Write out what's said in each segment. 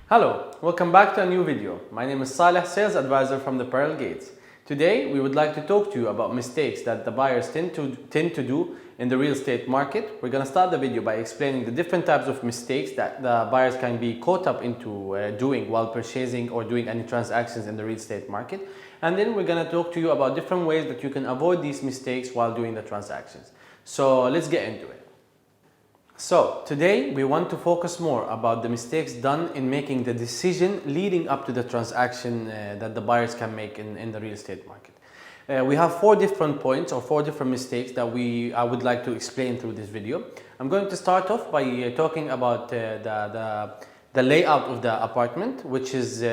Hello, welcome back to a new video. My name is Saleh, sales advisor from the Pearl Gates. Today we would like to talk to you about mistakes that the buyers tend to do in the real estate market. We're going to start the video by explaining the different types of mistakes that the buyers can be caught up into doing while purchasing or doing any transactions in the real estate market. And then we're going to talk to you about different ways that you can avoid these mistakes while doing the transactions. So let's get into it. So today we want to focus more about the mistakes done in making the decision leading up to the transaction that the buyers can make in the real estate market. We have four different points or four different mistakes that I would like to explain through this video. I'm going to start off by talking about the layout of the apartment, which is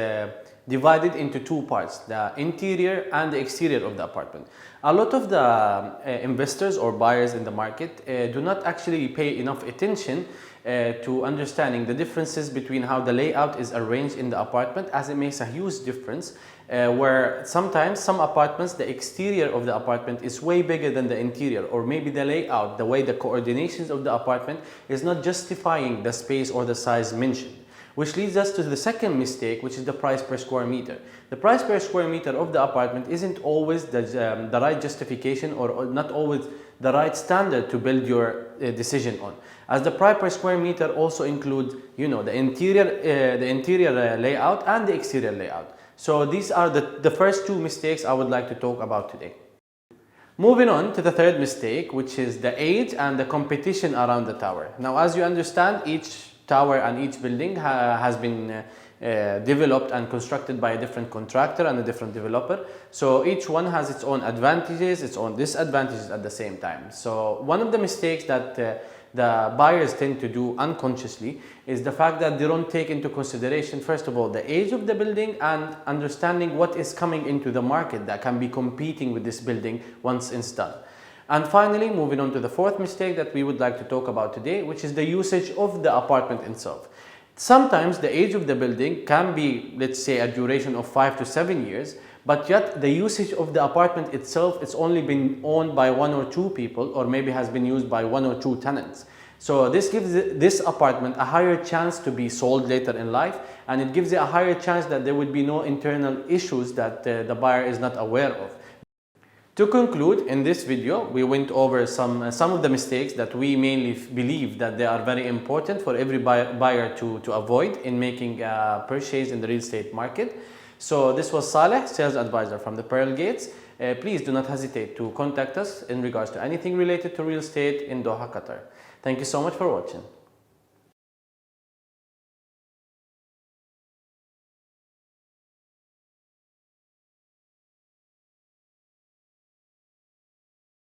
divided into two parts, the interior and the exterior of the apartment. A lot of the investors or buyers in the market do not actually pay enough attention to understanding the differences between how the layout is arranged in the apartment, as it makes a huge difference where sometimes some apartments, the exterior of the apartment is way bigger than the interior, or maybe the layout, the way the coordinations of the apartment is not justifying the space or the size mentioned. Which leads us to the second mistake, which is the price per square meter. The price per square meter of the apartment isn't always the right justification or not always the right standard to build your decision on, as the price per square meter also includes, the interior layout and the exterior layout. So these are the first two mistakes I would like to talk about today. Moving on to the third mistake, which is the age and the competition around the tower. Now, as you understand, each tower and each building has been developed and constructed by a different contractor and a different developer. So each one has its own advantages, its own disadvantages at the same time. So one of the mistakes that the buyers tend to do unconsciously is the fact that they don't take into consideration, first of all, the age of the building and understanding what is coming into the market that can be competing with this building once it's done. And finally, moving on to the fourth mistake that we would like to talk about today, which is the usage of the apartment itself. Sometimes the age of the building can be, let's say, a duration of 5 to 7 years, but yet the usage of the apartment itself, it's only been owned by one or two people, or maybe has been used by one or two tenants. So this gives this apartment a higher chance to be sold later in life, and it gives it a higher chance that there would be no internal issues that the buyer is not aware of. To conclude, in this video, we went over some of the mistakes that we mainly believe that they are very important for every buyer to avoid in making a purchase in the real estate market. So this was Saleh, sales advisor from the Pearl Gates. Please do not hesitate to contact us in regards to anything related to real estate in Doha, Qatar. Thank you so much for watching.